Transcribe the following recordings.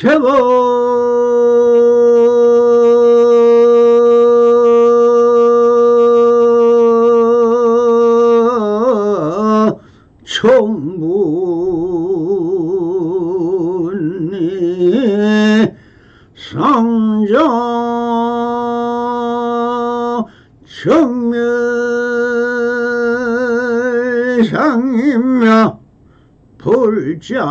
최고 총분이 상자 정멸상이며 불자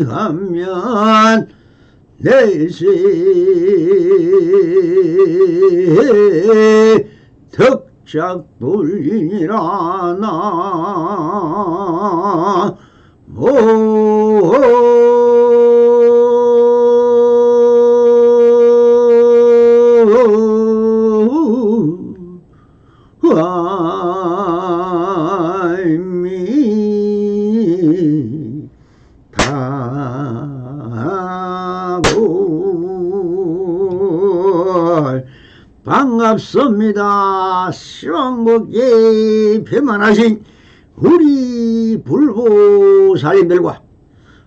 행도이하면 내세 덕작불이라 나 반갑습니다. 시왕국에 배만하신 우리 불보살님들과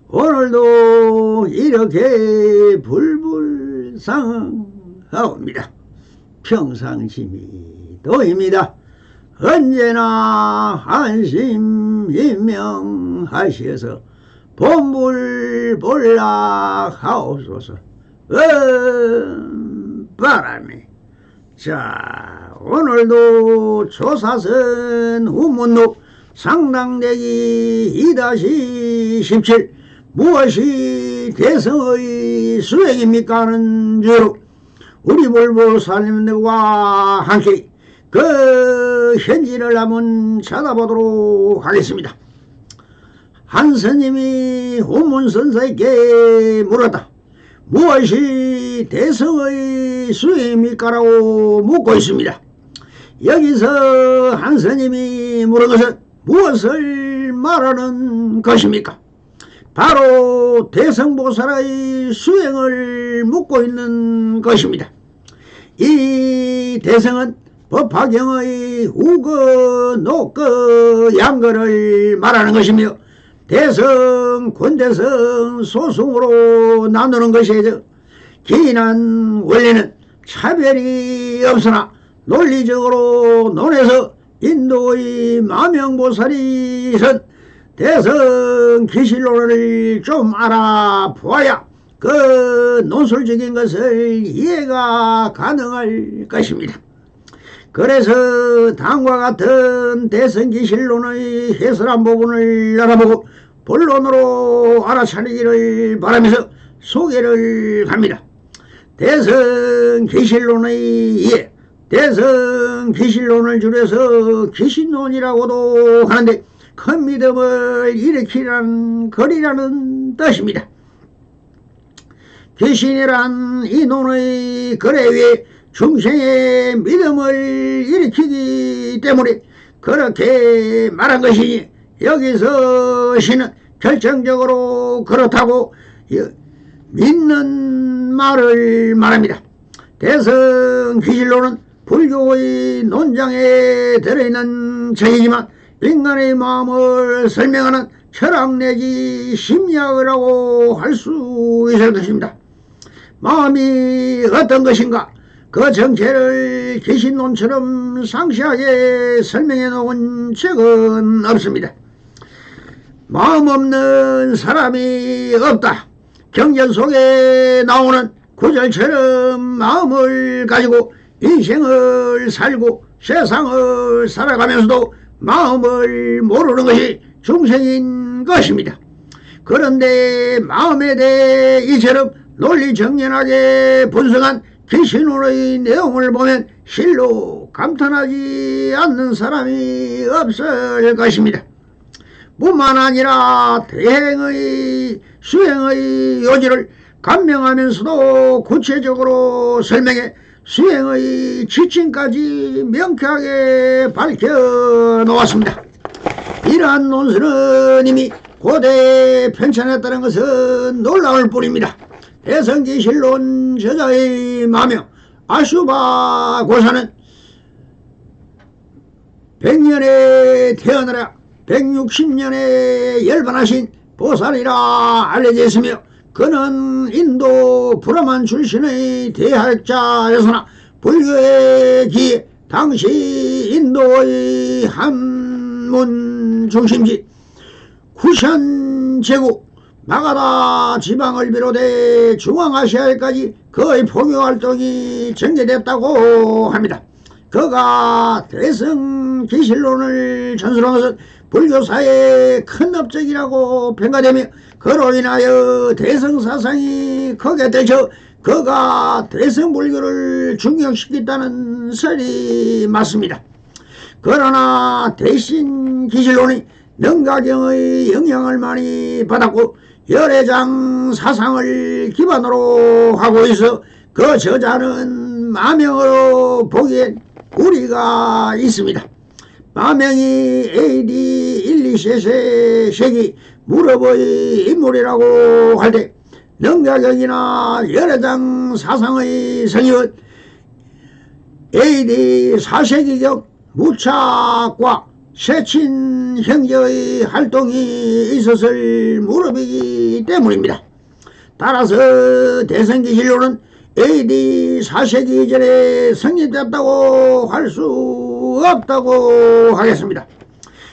오늘도 이렇게 불불상하옵니다. 평상심이 도입니다. 언제나 안심인명하시어서 본불볼락하옵소서. 바람이. 자, 오늘도 조사선 우문록 상당대기 2-17 무엇이 대성의 수행입니까 하는 주로 우리 불보살님들과 함께 그 현지를 한번 찾아보도록 하겠습니다. 한 스님이 우문선사에게 물었다. 무엇이 대성의 수행입니까? 라고 묻고 있습니다. 여기서 한 스님이 물은 것은 무엇을 말하는 것입니까? 바로 대성보살의 수행을 묻고 있는 것입니다. 이 대성은 법화경의 우거, 녹거, 양거를 말하는 것이며 대성, 권대성, 소승으로 나누는 것이죠. 기인한 원리는 차별이 없으나 논리적으로 논해서 인도의 마명보살이 선 대성 기실론을 좀 알아보아야 그 논술적인 것을 이해가 가능할 것입니다. 그래서 다음과 같은 대성기실론의 해설한 부분을 알아보고 본론으로 알아차리기를 바라면서 소개를 합니다. 대성기실론의 이해, 대성기실론을 줄여서 기신론이라고도 하는데 큰 믿음을 일으키라는 거리라는 뜻입니다. 기신이란 이 논의 거래 위에 중생의 믿음을 일으키기 때문에 그렇게 말한 것이니 여기서 신은 결정적으로 그렇다고 믿는 말을 말합니다. 대성기실론은 불교의 논장에 들어있는 책이지만 인간의 마음을 설명하는 철학 내지 심리학이라고 할 수 있을 것입니다. 마음이 어떤 것인가 그 정체를 기신론처럼 상세하게 설명해 놓은 책은 없습니다. 마음 없는 사람이 없다. 경전 속에 나오는 구절처럼 마음을 가지고 인생을 살고 세상을 살아가면서도 마음을 모르는 것이 중생인 것입니다. 그런데 마음에 대해 이처럼 논리정연하게 분석한 기신론의 내용을 보면 실로 감탄하지 않는 사람이 없을 것입니다. 뿐만 아니라 대행의 수행의 요지를 감명하면서도 구체적으로 설명해 수행의 지침까지 명쾌하게 밝혀 놓았습니다. 이러한 논술은 이미 고대에 편찬했다는 것은 놀라울 뿐입니다. 대성기실론 저자의 마명 아슈바 고사는 100년에 태어나라 160년에 열반하신 보살이라 알려져 있으며, 그는 인도 브라만 출신의 대학자였으나 불교의 기에 당시 인도의 한문 중심지 쿠샨 제국 마가다 지방을 비롯해 중앙아시아에까지 그의 포교 활동이 전개됐다고 합니다. 그가 대승기실론을 전수한 것은 불교사의 큰 업적이라고 평가되며, 그로 인하여 대승사상이 크게 되쳐 그가 대승불교를 중용시켰다는 설이 맞습니다. 그러나 대신 기실론이 능가경의 영향을 많이 받았고 열애장 사상을 기반으로 하고 있어 그 저자는 마명으로 보기엔 우리가 있습니다. 마명이 AD 1, 2세기 무렵의 인물이라고 할 때 능가경이나 열애장 사상의 성인은 AD 4세기경 무착과 세친 형제의 활동이 있었을 무렵이기 때문입니다. 따라서 대승기실론은 AD 4세기 이전에 성립됐다고 할 수 없다고 하겠습니다.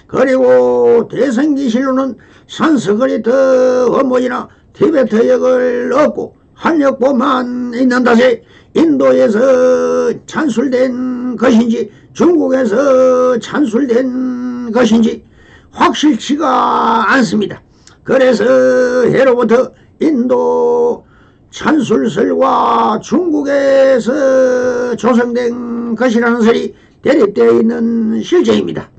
그리고 대승기실론은 산스크리트 원문이나 티베트역을 얻고 한역보만 있는 탓에 인도에서 찬술된 것인지 중국에서 찬술된 것인지 확실치가 않습니다. 그래서 해로부터 인도 찬술설과 중국에서 조성된 것이라는 설이 대립되어 있는 실정입니다.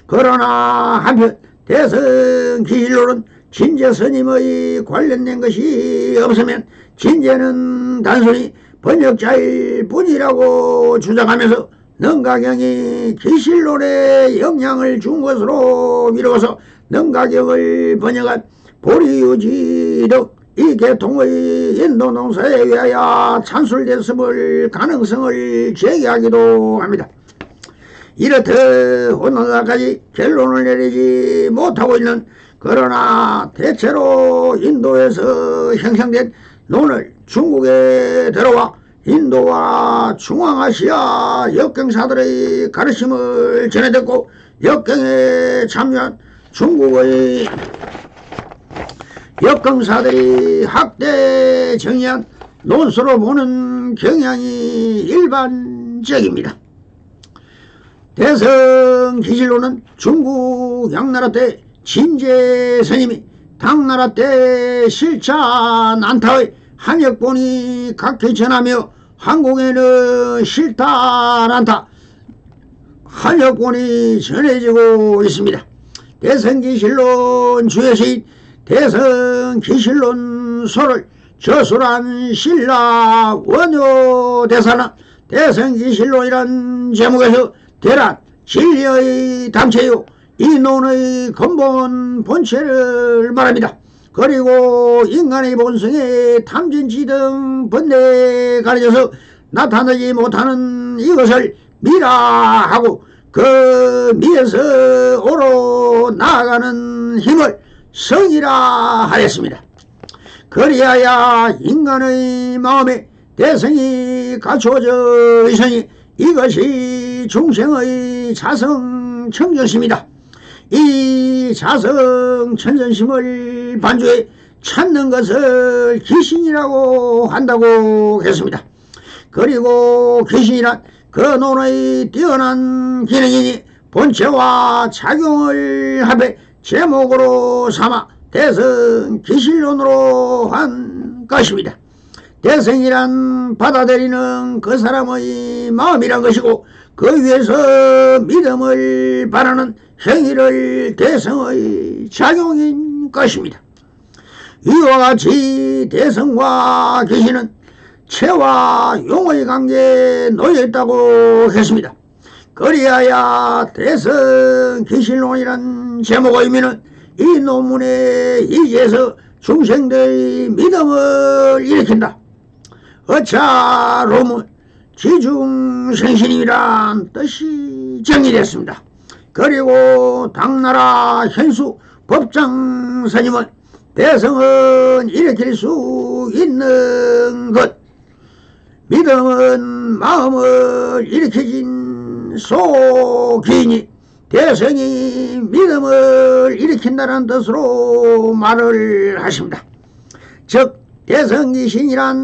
그러나 한편 대승기실론은 진제 스님의 관련된 것이 없으면 진제는 단순히 번역자일 뿐이라고 주장하면서 능가경이 기실론에 영향을 준 것으로 미루어서 능가경을 번역한 보리유지 등 이 계통의 인도 농사에 의하여 찬술됐음을 가능성을 제기하기도 합니다. 이렇듯 오늘날까지 결론을 내리지 못하고 있는, 그러나 대체로 인도에서 형성된 논을 중국에 들어와 인도와 중앙아시아 역경사들의 가르침을 전해듣고 역경에 참여한 중국의 역경사들이 학대 정의한 논수로 보는 경향이 일반적입니다. 대승기실론은 중국 양나라 때 진제 스님이 당나라 때 실차 난타의 한역본이 각히 전하며 한국에는 실타 난타 한역본이 전해지고 있습니다. 대승기실론 주여시인 대승기실론서를 저술한 신라 원효 대사는 대승기실론이란 제목에서 대란 진리의 당체요 이 논의 근본 본체를 말합니다. 그리고 인간의 본성에 탐진치 등 번뇌에 가려져서 나타나지 못하는 이것을 미라하고 그 미에서 오로 나아가는 힘을 성이라 하였습니다. 그리하여 인간의 마음에 대성이 갖추어져 있으니 이것이 중생의 자성 청정심이다. 이 자성 천전심을 반주해 찾는 것을 귀신이라고 한다고 했습니다. 그리고 귀신이란 그 논의 뛰어난 기능이니 본체와 작용을 합해 제목으로 삼아 대승기실론으로 한 것입니다. 대승이란 받아들이는 그 사람의 마음이란 것이고 그 위에서 믿음을 바라는 행위를 대승의 작용인 것입니다. 이와 같이 대승과 귀신은 체와 용의 관계에 놓여있다고 했습니다. 그리하여 대승기실론이란 제목의 의미는 이 논문에 이제서 중생들의 믿음을 일으킨다. 어차로문 지중생신이란 뜻이 정리됐습니다. 그리고 당나라 현수 법장 스님은 대성은 일으킬 수 있는 것, 믿음은 마음을 일으키진 소기니 대성이 믿음을 일으킨다는 뜻으로 말을 하십니다. 즉 대성귀신이란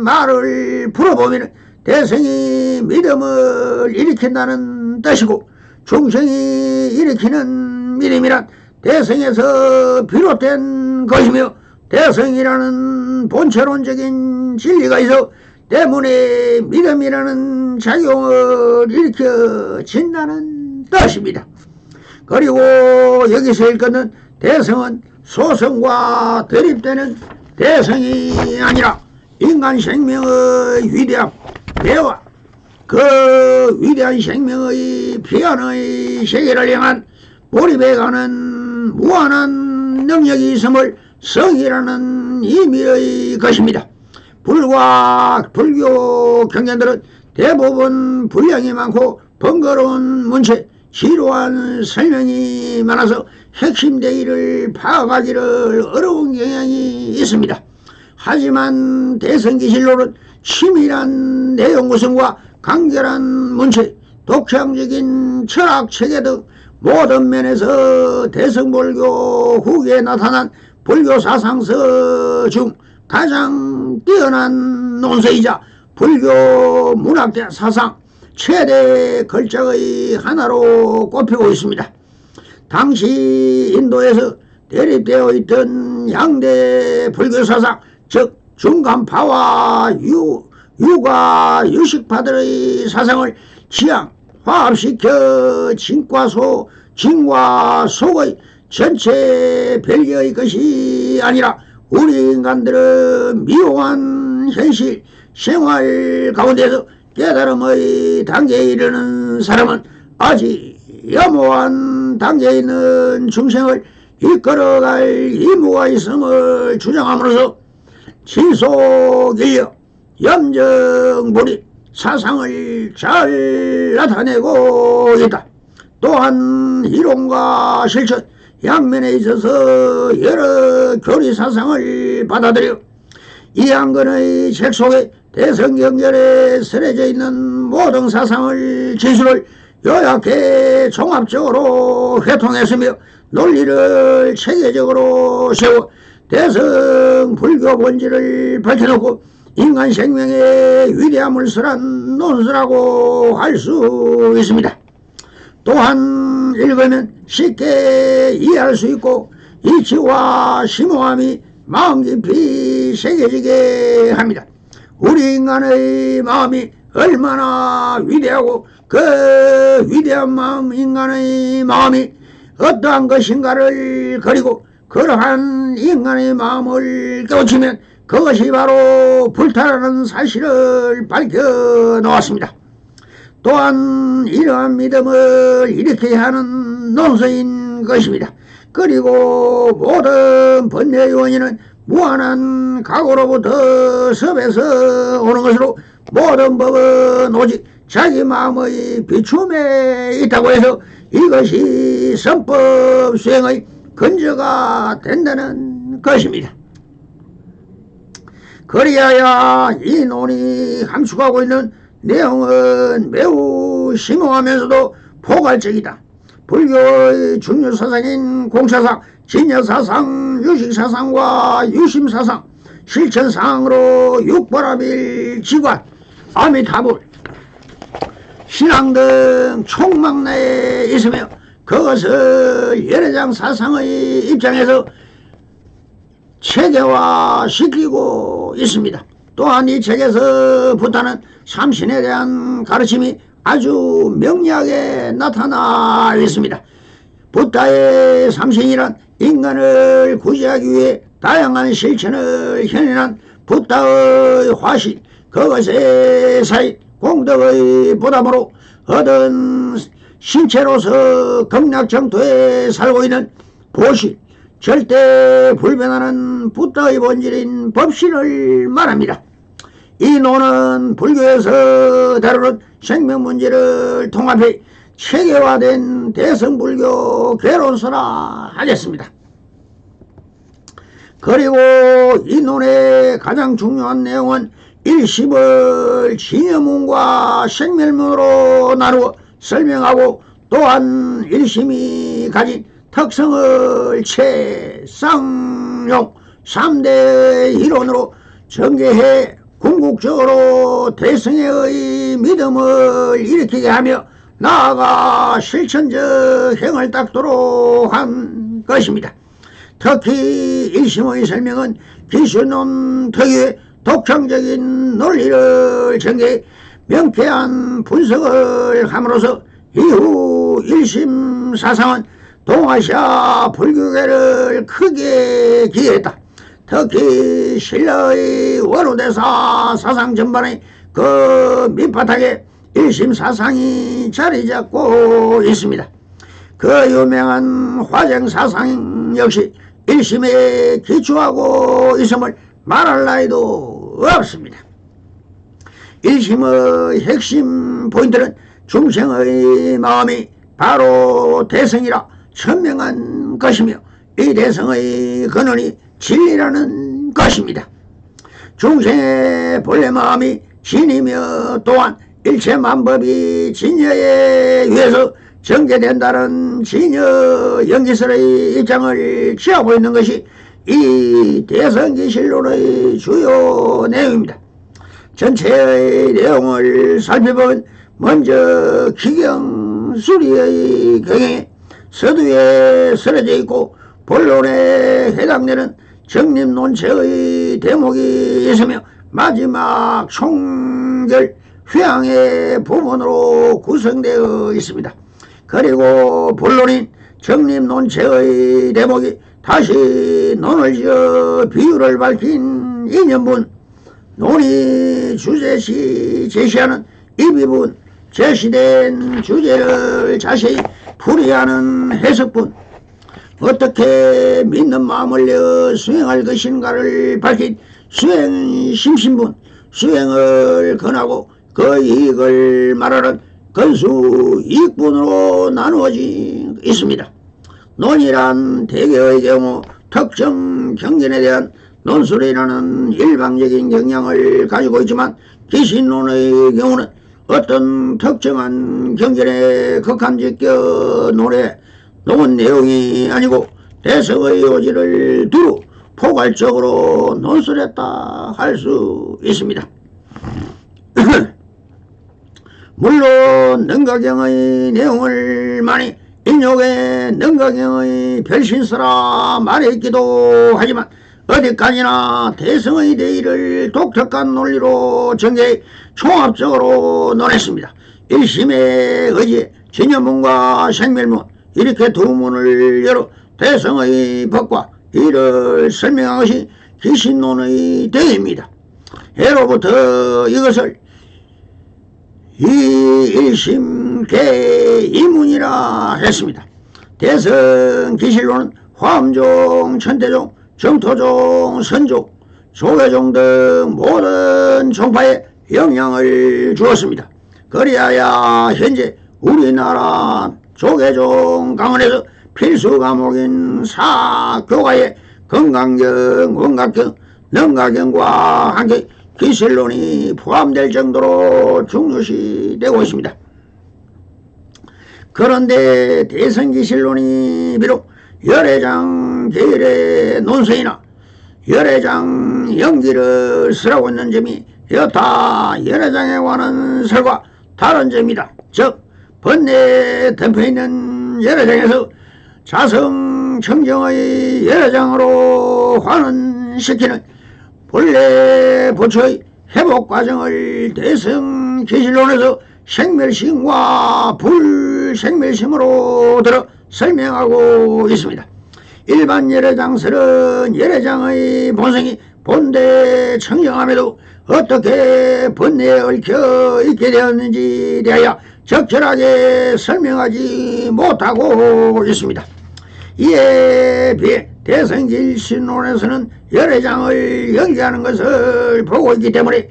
말을 풀어보면 대성이 믿음을 일으킨다는 뜻이고, 중생이 일으키는 믿음이란 대성에서 비롯된 것이며, 대성이라는 본체론적인 진리가 있어 때문에 믿음이라는 작용을 일으켜진다는 뜻입니다. 그리고 여기서 일컫는 대성은 소성과 대립되는 대성이 아니라 인간 생명의 위대함, 배와 그 위대한 생명의 피안의 세계를 향한 몰입해가는 무한한 능력이 있음을 성이라는 의미의 것입니다. 불교 경전들은 대부분 분량이 많고 번거로운 문체, 지루한 설명이 많아서 핵심 대의를 파악하기를 어려운 경향이 있습니다. 하지만 대성기실록은 치밀한 내용 구성과 간결한 문체, 독창적인 철학 체계 등 모든 면에서 대성불교 후기에 나타난 불교 사상서 중 가장 뛰어난 논서이자 불교 문학대 사상 최대 걸작의 하나로 꼽히고 있습니다. 당시 인도에서 대립되어 있던 양대 불교 사상, 즉 중간파와 유가 유식파들의 사상을 지향 화합시켜 진과 속의 전체 별개의 것이 아니라 우리 인간들은 미용한 현실 생활 가운데서 깨달음의 단계에 이르는 사람은 아직 염호한 단계에 있는 중생을 이끌어갈 의무가 있음을 주장함으로써 지속인력, 염정몰입 사상을 잘 나타내고 있다. 또한 이론과 실천 양면에 있어서 여러 교리 사상을 받아들여 이 한권의 책 속에 대성경전에 쓰여져 있는 모든 사상을 진술을 요약해 종합적으로 회통했으며 논리를 체계적으로 세워 대성 불교 본질을 밝혀놓고 인간 생명의 위대함을 설한 논서라고 할 수 있습니다. 또한 읽으면 쉽게 이해할 수 있고 이치와 심오함이 마음 깊이 새겨지게 합니다. 우리 인간의 마음이 얼마나 위대하고 그 위대한 마음, 인간의 마음이 어떠한 것인가를 그리고 그러한 인간의 마음을 깨우치면 그것이 바로 불타라는 사실을 밝혀 놓았습니다. 또한 이러한 믿음을 일으켜야 하는 논서인 것입니다. 그리고 모든 번뇌의 원인은 무한한 각오로부터 섭에서 오는 것으로 모든 법은 오직 자기 마음의 비춤에 있다고 해서 이것이 선법 수행의 근저가 된다는 것입니다. 그리하여 이 논이 함축하고 있는 내용은 매우 심오하면서도 포괄적이다. 불교의 중요 사상인 공사상, 진여사상, 유식사상과 유심사상, 실천사항으로 육보라밀, 지관, 아미타불, 신앙 등 총망내에 있으며 그것을 열애장 사상의 입장에서 체계화시키고 있습니다. 또한 이 책에서 부타는 삼신에 대한 가르침이 아주 명리하게 나타나 있습니다. 부타의 삼신이란 인간을 구제하기 위해 다양한 실천을 현현한 부타의 화신, 그것의 사이 공덕의 보담으로 얻은 신체로서 극락정토에 살고 있는 보실, 절대 불변하는 부타의 본질인 법신을 말합니다. 이 논은 불교에서 다루는 생명 문제를 통합해 체계화된 대성불교 개론서라 하겠습니다. 그리고 이 논의 가장 중요한 내용은 일심을 진여문과 생멸문으로 나누어 설명하고, 또한 일심이 가진 특성을 최쌍용 3대 이론으로 전개해 궁극적으로 대승의 믿음을 일으키게 하며 나아가 실천적 행을 닦도록 한 것입니다. 특히 일심의 설명은 기술론 특유의 독창적인 논리를 전개해 명쾌한 분석을 함으로써 이후 일심 사상은 동아시아 불교계를 크게 기여했다. 특히 신라의 원효대사 사상 전반의 그 밑바닥에 일심 사상이 자리 잡고 있습니다. 그 유명한 화정 사상 역시 일심에 기초하고 있음을 말할 나위도 없습니다. 일심의 핵심 포인트는 중생의 마음이 바로 대성이라 천명한 것이며, 이 대성의 근원이 진리라는 것입니다. 중생의 본래 마음이 진이며, 또한 일체 만법이 진여에 의해서 전개된다는 진여 연기설의 입장을 취하고 있는 것이 이 대성기실론의 주요 내용입니다. 전체의 내용을 살펴보면 먼저 기경 수리의 경영에 서두에 쓰러져 있고 본론에 해당되는 정립논체의 대목이 있으며, 마지막 총결 회항의 부분으로 구성되어 있습니다. 그리고 본론인 정립논체의 대목이 다시 논을 지어 비유를 밝힌 이념분, 논의 주제시 제시하는 이 부분, 제시된 주제를 자세히 풀이하는 해석분, 어떻게 믿는 마음을 내어 수행할 것인가를 밝힌 수행심신분, 수행을 권하고 그 이익을 말하는 건수 이익분으로 나누어져 있습니다. 논이란 대개의 경우 특정 경전에 대한 논술이라는 일방적인 경향을 가지고 있지만, 기신론의 경우는 어떤 특정한 경전에 극한적겨 놓은 내용이 아니고 대성의 요지를 두루 포괄적으로 논술했다 할 수 있습니다. 물론 능가경의 내용을 많이 인용해 능가경의 별신서라 말했기도 하지만, 어디까지나 대성의 대의를 독특한 논리로 전개해 종합적으로 논했습니다. 일심의 의지에 진여문과 생멸문, 이렇게 두 문을 열어 대성의 법과 이를 설명한 것이 기신론의 대의입니다. 예로부터 이것을 이일심계이문이라 했습니다. 대성기실론은 화엄종, 천대종, 정토종, 선종, 조계종 등 모든 종파에 영향을 주었습니다. 그리하여 현재 우리나라 조계종 강원에서 필수 과목인 사교과에 건강경, 원각경, 능가경과 함께 기실론이 포함될 정도로 중요시되고 있습니다. 그런데 대성기실론이 비록 열애장 계열의 논서이나 열애장 연기를 쓰라고 있는 점이 여타 열애장에 관한 설과 다른 점이다. 즉 번뇌에 덮여있는 열애장에서 자성 청정의 열애장으로 환원시키는 본래 부처의 회복 과정을 대성기실론에서 생멸심과 불생멸심으로 들어 설명하고 있습니다. 일반 열애장설은 열애장의 본성이 본대 청정함에도 어떻게 번뇌에 얽혀 있게 되었는지 대하여 적절하게 설명하지 못하고 있습니다. 이에 비해 대성기실론에서는 열애장을 연기하는 것을 보고 있기 때문에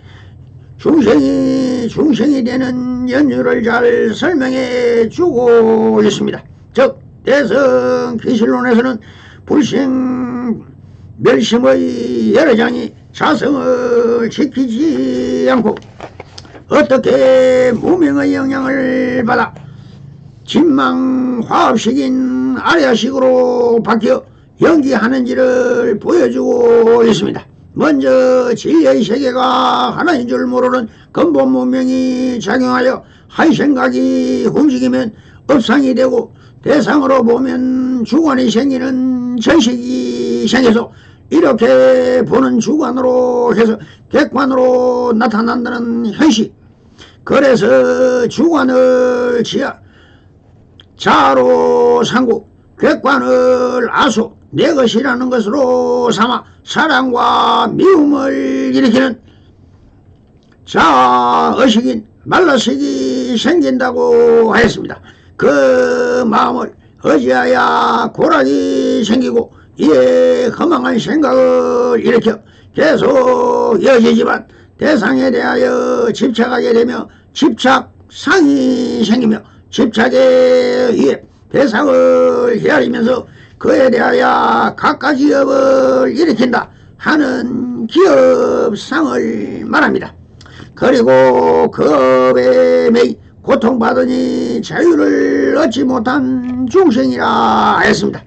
중생이 되는 연유를 잘 설명해 주고 있습니다. 즉 대성 기실론에서는 불생 멸심의 열애장이 자성을 지키지 않고 어떻게 무명의 영향을 받아 진망화합식인 아래아식으로 바뀌어 연기하는지를 보여주고 있습니다. 먼저 진리의 세계가 하나인 줄 모르는 근본 문명이 작용하여 한 생각이 움직이면 업상이 되고 대상으로 보면 주관이 생기는 전식이 생겨서 이렇게 보는 주관으로 해서 객관으로 나타난다는 현실. 그래서 주관을 자로 삼고 객관을 아소 내 것이라는 것으로 삼아 사랑과 미움을 일으키는 자의식인 말라식이 생긴다고 하였습니다. 그 마음을 어찌하여 고락이 생기고 이에 허망한 생각을 일으켜 계속 이어지지만 대상에 대하여 집착하게 되며 집착상이 생기며 집착에 의해 대상을 헤아리면서 그에 대하여 각가지 기업을 일으킨다 하는 기업상을 말합니다. 그리고 그 업에 매이 고통받으니 자유를 얻지 못한 중생이라 했습니다.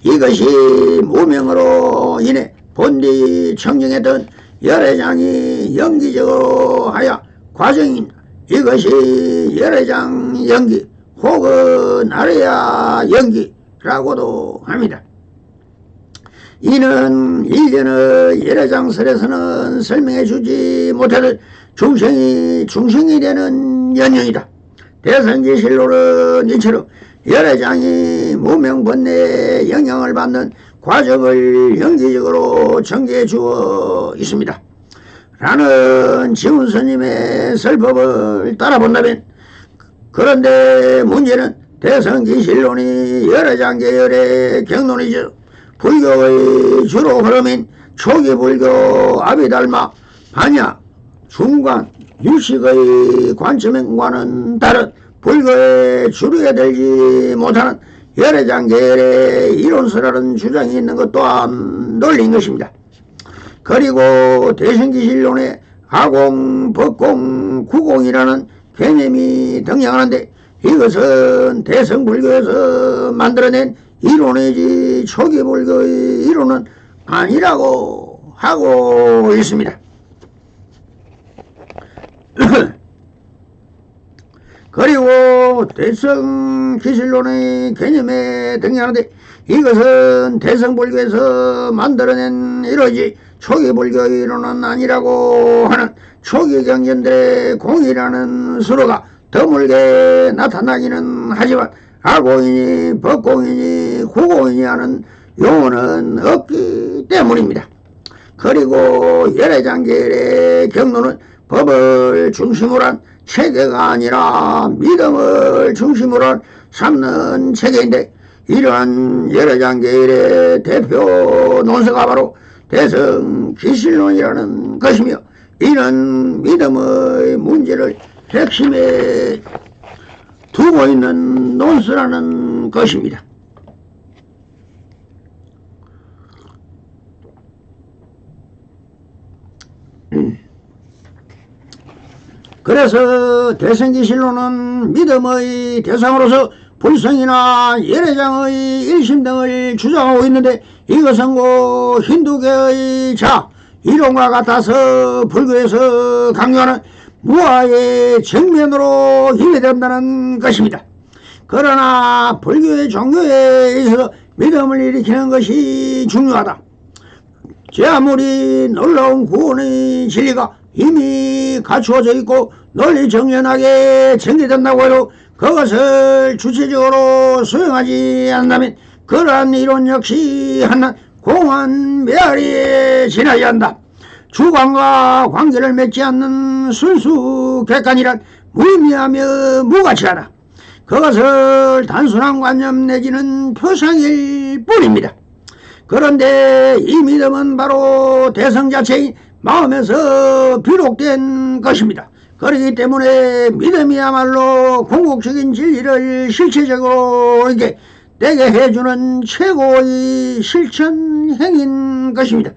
이것이 무명으로 인해 본디 청정했던 열애장이 연기적으로 하여 과정인 이것이 열애장 연기 혹은 아래야 연기라고도 합니다. 이는 일련의 열애장설에서는 설명해 주지 못하던 중생이 되는 연령이다. 대성기실로는 이처럼 열애장이 무명번뇌에 영향을 받는 과정을 연기적으로 전개해 주어 있습니다. 라는 지훈스님의 설법을 따라본다면 그런데 문제는 대성기실론이 열애장 계열의 경론이죠. 불교의 주로 흐름인 초기불교 아비달마 반야 중관 유식의 관점과는 다른 불교에 주류에 들지 못하는 열애장 계열의 이론서라는 주장이 있는 것 또한 논리인 것입니다. 그리고 대성기실론에 아공, 법공, 구공이라는 개념이 등장하는데 이것은 대성불교에서 만들어낸 이론이지 초기불교의 이론은 아니라고 하고 있습니다. 그리고 대성기실론의 개념에 등장하는데 이것은 대성불교에서 만들어낸 이론이지 초기불교의 이론은 아니라고 하는 초기경전들의 공이라는 수로가 드물게 나타나기는 하지만 아공이니 법공이니 구공이니 하는 용어는 없기 때문입니다. 그리고 열애장계의 경로는 법을 중심으로 한 체계가 아니라 믿음을 중심으로 삼는 체계인데 이러한 열애장계의 대표 논서가 바로 대성기실론이라는 것이며 이는 믿음의 문제를 핵심에 두고 있는 논서라는 것입니다. 그래서 대성기실론은 믿음의 대상으로서 불성이나 열애장의 일심 등을 주장하고 있는데 이것은 고 힌두교의 이론과 같아서 불교에서 강요하는 무아의 정면으로 이해된다는 것입니다. 그러나 불교의 종교에 있어서 믿음을 일으키는 것이 중요하다. 제 아무리 놀라운 구원의 진리가 이미 갖추어져 있고 널리 정연하게 전개된다고 해도 그것을 주체적으로 수용하지 않는다면 그러한 이론 역시 하나 공한 메아리에 지나야 한다. 주관과 관계를 맺지 않는 순수 객관이란 무의미하며 무가치하다. 그것을 단순한 관념 내지는 표상일 뿐입니다. 그런데 이 믿음은 바로 대성 자체인 마음에서 비롯된 것입니다. 그렇기 때문에 믿음이야말로 궁극적인 진리를 실체적으로 이게 내게 해주는 최고의 실천행인 것입니다.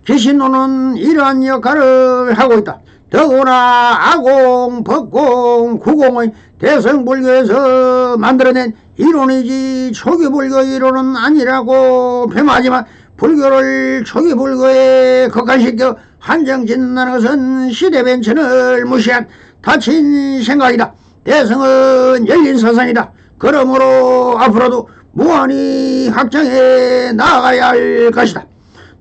기신론은 이러한 역할을 하고 있다. 더구나 아공, 법공, 구공의 대성불교에서 만들어낸 이론이지 초기 불교 이론은 아니라고 폄하하지만 불교를 초기 불교에 극한시켜 한정짓는다는 것은 시대 변천을 무시한 닫힌 생각이다. 대성은 열린 사상이다. 그러므로 앞으로도 무한히 확장해 나아가야 할 것이다.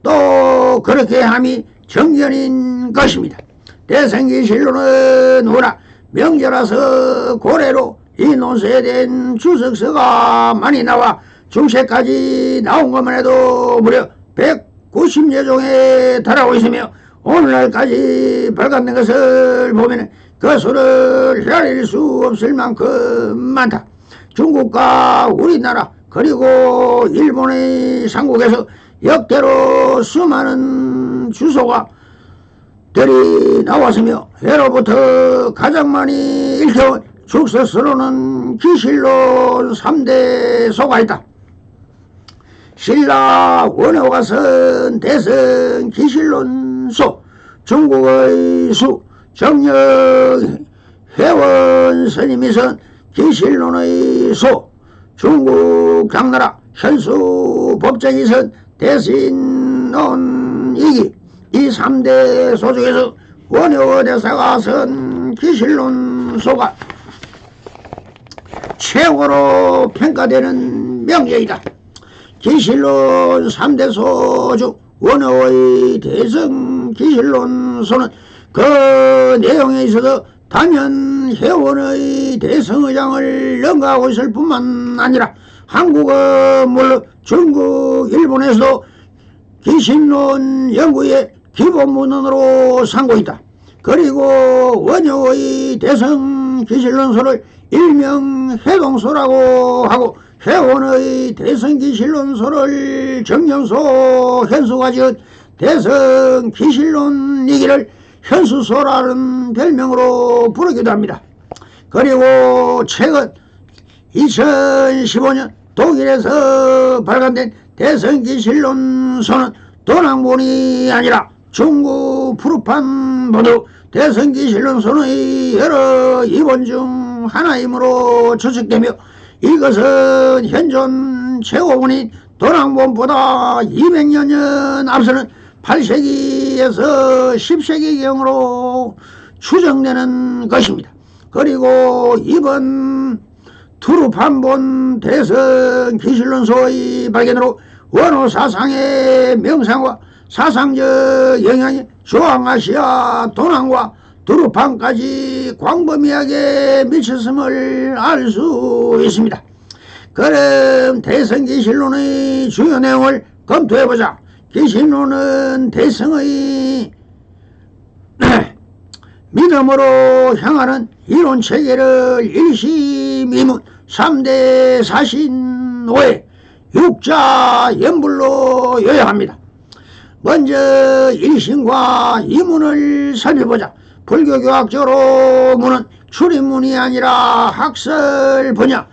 또 그렇게 함이 정견인 것입니다. 대성기실론은 워낙 명절라서 고래로 이 논서에 대한 주석서가 많이 나와 중세까지 나온 것만 해도 무려 190여 종에 달하고 있으며 오늘날까지 발간된 것을 보면 그 수를 헤아릴 수 없을 만큼 많다. 중국과 우리나라 그리고 일본의 삼국에서 역대로 수많은 주소가 들이 나왔으며 예로부터 가장 많이 읽혀온 축서서로는 기실론 3대 소가 있다. 신라 원효가 쓴 대성 기실론소, 중국의 수 정력 회원 스님이 쓴 기실론의 소, 중국 당나라 현수 법정이 쓴 대신론이기, 이 3대 소 중에서 원효 대사가 쓴 기실론소가 최고로 평가되는 명제이다. 기실론 3대 소 중 원효의 대성 기실론소는 그 내용에 있어서 단연 회원의 대성의장을 능가하고 있을 뿐만 아니라 한국은 물론 중국, 일본에서도 기신론 연구의 기본문헌으로 삼고 있다. 그리고 원효의 대성 기실론소를 일명 해동소라고 하고 회원의 대성 기실론소를 정영소 현수가 지은 대성 기실론이기를 현수소라는 별명으로 부르기도 합니다. 그리고 최근 2015년 독일에서 발간된 대성기실론서는 도난본이 아니라 중국 프루판본으로 대성기실론서의 여러 이본 중 하나이므로 추측되며 이것은 현존 최고본인 도난본보다 200여 년 앞서는 8세기에서 10세기경으로 추정되는 것입니다. 그리고 이번 투르판본 대성 기실론소의 발견으로 원호 사상의 명상과 사상적 영향이 중앙아시아 도난과 두루판까지 광범위하게 미쳤음을 알 수 있습니다. 그럼 대성 기실론의 주요 내용을 검토해보자. 기실론은 대성의 믿음으로 향하는 이론 체계를 일심이문 3대 사신오의 육자 연불로 요약합니다. 먼저 일심과 이문을 살펴보자. 불교교학적으로 문은 출입문이 아니라 학설 분야,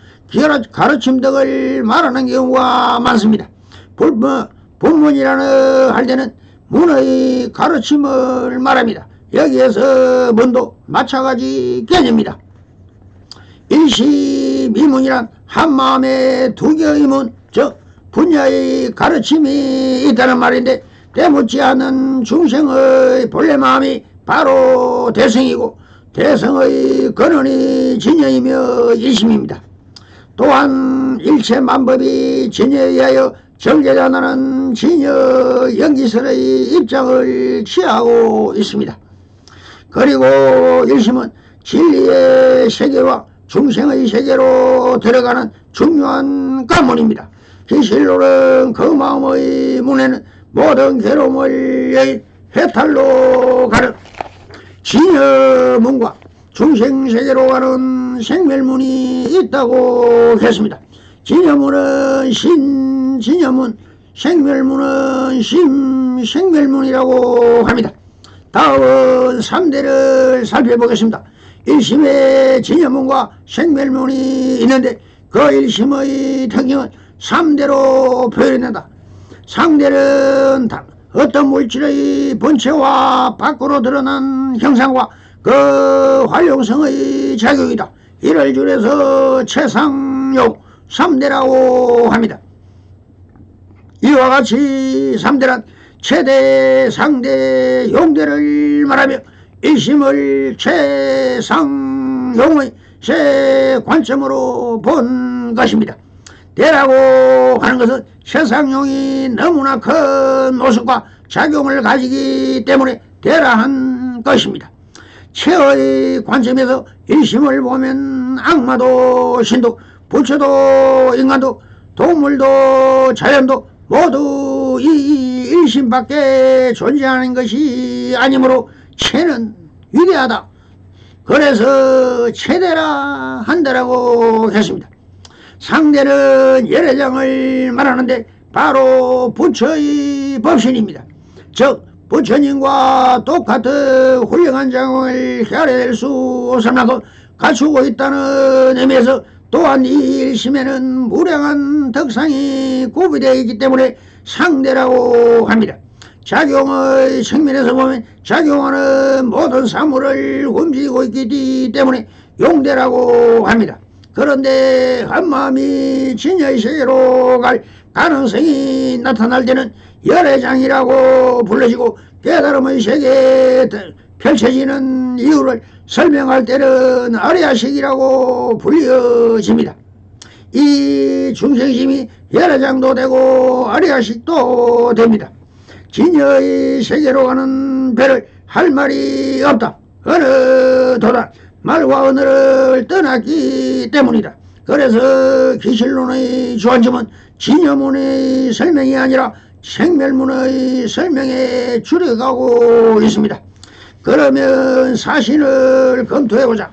가르침 등을 말하는 경우가 많습니다. 본문이라는 할 때는 문의 가르침을 말합니다. 여기에서 문도 마찬가지 개념입니다. 일심이문이란 한마음에 두 개의 문, 즉 분야의 가르침이 있다는 말인데 때묻지 않은 중생의 본래 마음이 바로 대성이고 대성의 근원이 진여이며 일심입니다. 또한 일체 만법이 진여에 의하여 정제되는 진여 연기설의 입장을 취하고 있습니다. 그리고 일심은 진리의 세계와 중생의 세계로 들어가는 중요한 관문입니다. 기실론은 그 마음의 문에는 모든 괴로움을 여인 해탈로 가는 진여문과 중생세계로 가는 생멸문이 있다고 했습니다. 진여문은 신진여문, 생멸문은 심생멸문이라고 합니다. 다음은 3대를 살펴보겠습니다. 1심에 진여문과 생멸문이 있는데 그 1심의 특징은 3대로 표현된다. 상대는 어떤 물질의 본체와 밖으로 드러난 형상과 그 활용성의 작용이다. 이를 줄여서 최상용 3대라고 합니다. 이와 같이 3대란 최대, 상대, 용대를 말하며 1심을 최상용의 세 관점으로 본 것입니다. 대라고 하는 것은 최상용이 너무나 큰 모습과 작용을 가지기 때문에 대라한 것입니다. 최의 관점에서 1심을 보면 악마도 신도 부처도 인간도 동물도 자연도 모두 이 1심밖에 존재하는 것이 아니므로 최는 위대하다. 그래서 최대라 한다라고 했습니다. 상대는 열애장을 말하는데 바로 부처의 법신입니다. 즉 부처님과 똑같은 훌륭한 장을 헤아려낼 수 없을 만큼 갖추고 있다는 의미에서 또한 이 1심에는 무량한 덕상이 구비되어 있기 때문에 상대라고 합니다. 작용의 측면에서 보면 작용하는 모든 사물을 움직이고 있기 때문에 용대라고 합니다. 그런데 한마음이 진여의 세계로 갈 가능성이 나타날 때는 열애장이라고 불러지고 깨달음의 세계에 펼쳐지는 이유를 설명할 때는 아리아식이라고 불려집니다. 이 중생심이 열애장도 되고 아리아식도 됩니다. 진여의 세계로 가는 배를 할 말이 없다. 어느 도단 말과 언어를 떠났기 때문이다. 그래서 기실론의 주안점은 진여문의 설명이 아니라 생멸문의 설명에 줄여가고 있습니다. 그러면 사신을 검토해보자.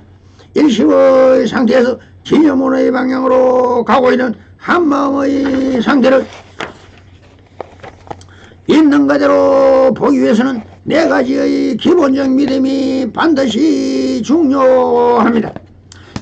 일심의 상태에서 진여문의 방향으로 가고 있는 한마음의 상태를 있는 그대로 보기 위해서는 네 가지의 기본적 믿음이 반드시 중요합니다.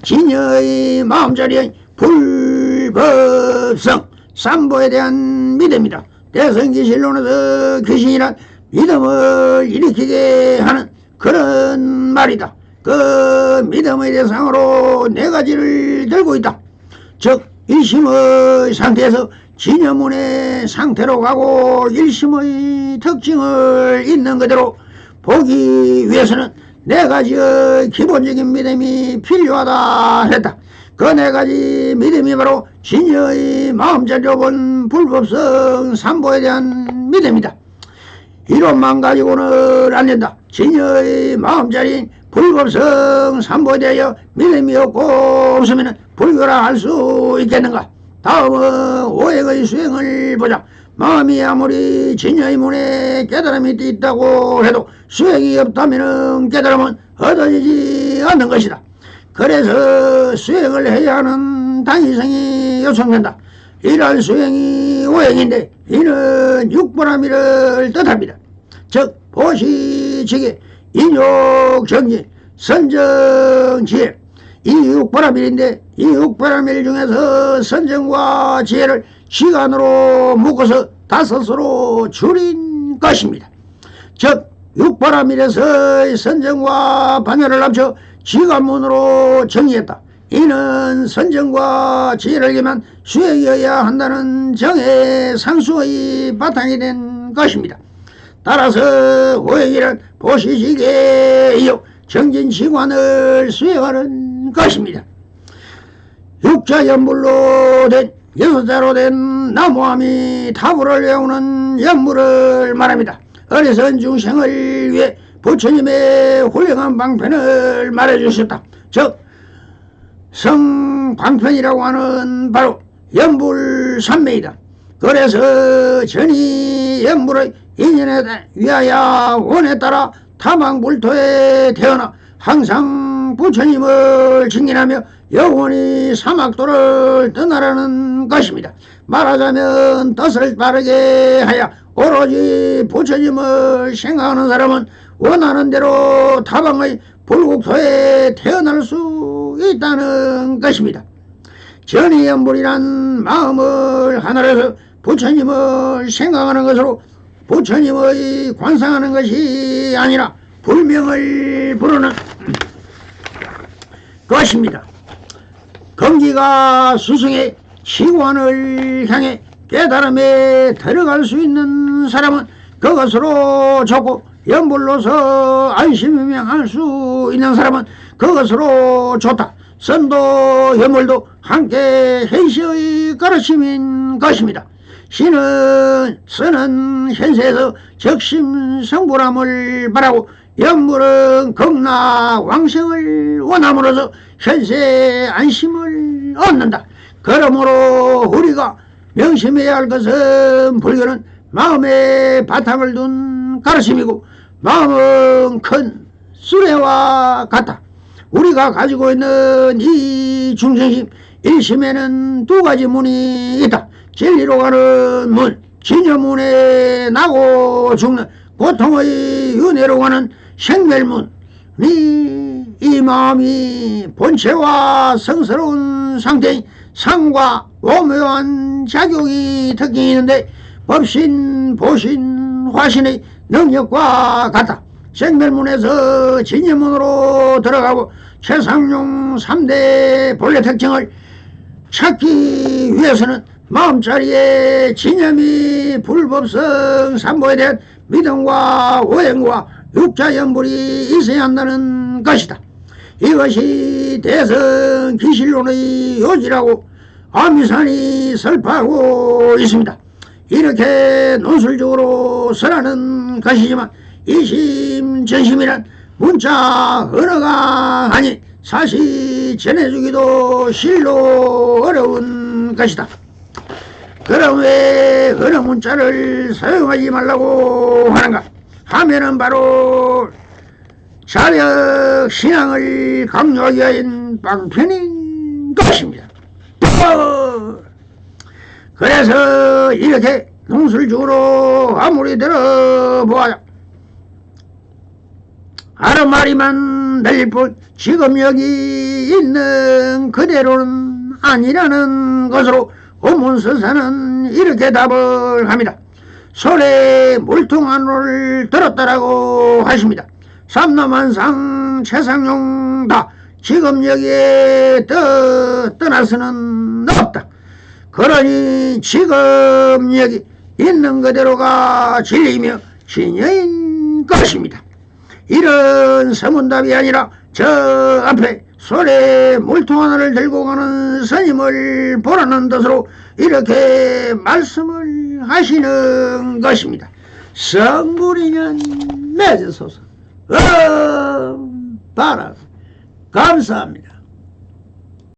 진여의 마음자리의 불법성 삼보에 대한 믿음이다. 대성기실론에서 귀신이란 믿음을 일으키게 하는 그런 말이다. 그 믿음의 대상으로 네 가지를 들고 있다. 즉 일심의 상태에서 진여문의 상태로 가고 일심의 특징을 있는 그대로 보기 위해서는 네 가지의 기본적인 믿음이 필요하다 했다. 그 네 가지 믿음이 바로 진여의 마음자리로 본 불법성 삼보에 대한 믿음이다. 이론만 가지고는 안 된다. 진여의 마음자리인 불법성 삼보에 대하여 믿음이 없고 없으면 불교라 할 수 있겠는가? 다음은 오행의 수행을 보자. 마음이 아무리 진여의 문에 깨달음이 있다고 해도 수행이 없다면 깨달음은 얻어지지 않는 것이다. 그래서 수행을 해야 하는 당위성이 요청된다. 이러한 수행이 오행인데 이는 육보람이를 뜻합니다. 즉 보시지기, 인욕정진, 선정지혜 이 육보람일인데 이 육보람일 중에서 선정과 지혜를 시간으로 묶어서 다섯으로 줄인 것입니다. 즉 육보람일에서 선정과 반열을 합쳐 지관문으로 정의했다. 이는 선정과 지혜를 겸한 수행이어야 한다는 정의 상수의 바탕이 된 것입니다. 따라서 오행이란 보시지계이요 정진지관을 수행하는 것입니다. 육자연물로 된 여섯자로 된 나무함이 타구를 외우는 연물을 말합니다. 어리석은 중생을 위해 부처님의 훌륭한 방편을 말해주셨다. 즉 성방편이라고 하는 바로 연불삼매이다. 그래서 전이 연불의 인연에 위하여 원에 따라 타망불토에 태어나 항상 항상 부처님을 증인하며 영원히 사막도를 떠나라는 것입니다. 말하자면 뜻을 바르게 하여 오로지 부처님을 생각하는 사람은 원하는 대로 타방의 불국토에 태어날 수 있다는 것입니다. 전이연불이란 마음을 하나로 해서 부처님을 생각하는 것으로 부처님의 관상하는 것이 아니라 불명을 부르는 것입니다. 금기가 스승의 치관을 향해 깨달음에 들어갈 수 있는 사람은 그것으로 좋고, 연불로서 안심명할 수 있는 사람은 그것으로 좋다. 선도 연불도 함께 현시의 가르침인 것입니다. 신은 쓰는 현세에서 적심성불함을 바라고, 연불은 극락 왕생을 원함으로써 현세 안심을 얻는다. 그러므로 우리가 명심해야 할 것은 불교는 마음에 바탕을 둔 가르침이고, 마음은 큰 수레와 같다. 우리가 가지고 있는 이 중생심 일심에는 두 가지 문이 있다. 진리로 가는 문, 진여문에 나고 죽는 고통의 윤회로 가는 생멸문. 이 마음이 본체와 성스러운 상태인 상과 오묘한 작용이 특징이 있는데, 법신, 보신, 화신의 능력과 같다. 생멸문에서 진여문으로 들어가고 최상용 3대 본래 특징을 찾기 위해서는 마음자리에 진여미 불법성 삼보에 대한 믿음과 오행과 육자연불이 있어야 한다는 것이다. 이것이 대성 기실론의 요지라고 아미산이 설파하고 있습니다. 이렇게 논술적으로 설하는 것이지만 이심전심이란 문자 언어가 아닌 사실 전해주기도 실로 어려운 것이다. 그럼 왜 어느 문자를 사용하지 말라고 하는가 하면은 바로 자력 신앙을 강요하기 위한 방편인 것입니다. 그래서 이렇게 농술적으로 아무리 들어보아야 아르마리만 들릴 뿐 지금 여기 있는 그대로는 아니라는 것으로 오문서사는 이렇게 답을 합니다. 설에 물통한을 들었다라고 하십니다. 삼남한상 최상용 다 지금 여기에 떠나서는 없다. 그러니 지금 여기 있는 그대로가 진리이며 진여인 것입니다. 이런 서문답이 아니라 저 앞에 손에 물통 하나를 들고 가는 스님을 보라는 뜻으로 이렇게 말씀을 하시는 것입니다. 성불이년 맺으소서. 바라. 감사합니다.